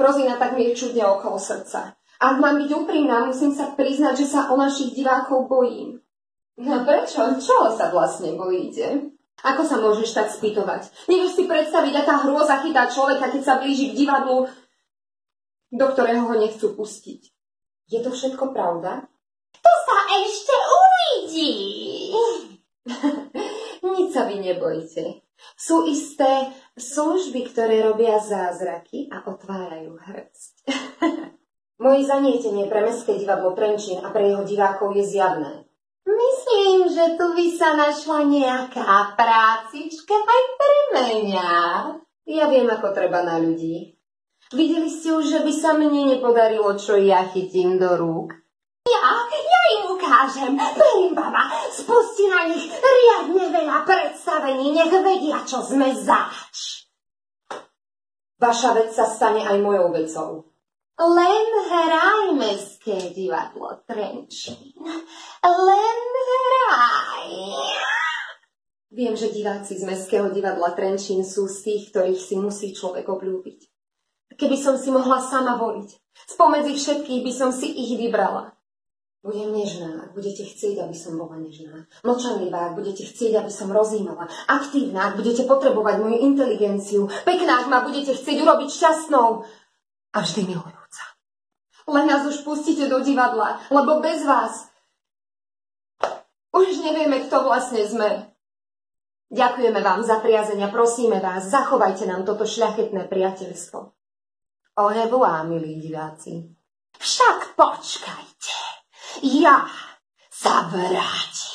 Rozina tak mi je čudne okolo srdca. Ak mám byť úprimná, musím sa priznať, že sa o našich divákov bojím. No prečo? Čoho sa vlastne bojíte? Ako sa môžeš tak spýtovať? Nevieš si predstaviť, aká hrôza chytá človeka, keď sa blíži k divadlu, do ktorého ho nechcú pustiť. Je to všetko pravda? To sa ešte uvidí. Nic sa vy nebojte. Sú isté služby, ktoré robia zázraky a otvárajú hrsť. Moje zanietenie pre Mestské divadlo Trenčín a pre jeho divákov je zjavné. Myslím, že tu by sa našla nejaká prácička aj pre mňa. Ja viem, ako treba na ľudí. Videli ste už, že by sa mne nepodarilo, čo ja chytím do rúk? Ja im ukážem. Berím, baba, spusti na nich riadne veľa predstavení, nech vedia, čo sme zač. Vaša vec sa stane aj mojou vecou. Len hraj, Mestské divadlo Trenčín. Len hraj. Viem, že diváci z Mestského divadla Trenčín sú z tých, ktorých si musí človek obľúbiť. Keby som si mohla sama voliť, spomedzi všetkých by som si ich vybrala. Budem nežná, ak budete chcieť, aby som bola nežná. Mlčanlivá, ak budete chcieť, aby som rozímala. Aktívna, ak budete potrebovať moju inteligenciu. Pekná, ak ma budete chcieť urobiť šťastnou. A vždy milujúca. Len nás už pustíte do divadla, lebo bez vás už nevieme, kto vlastne sme. Ďakujeme vám za priazeň a prosíme vás, zachovajte nám toto šľachetné priateľstvo. Au revoir, milí diváci. Však počkajte, ja sa vrátim.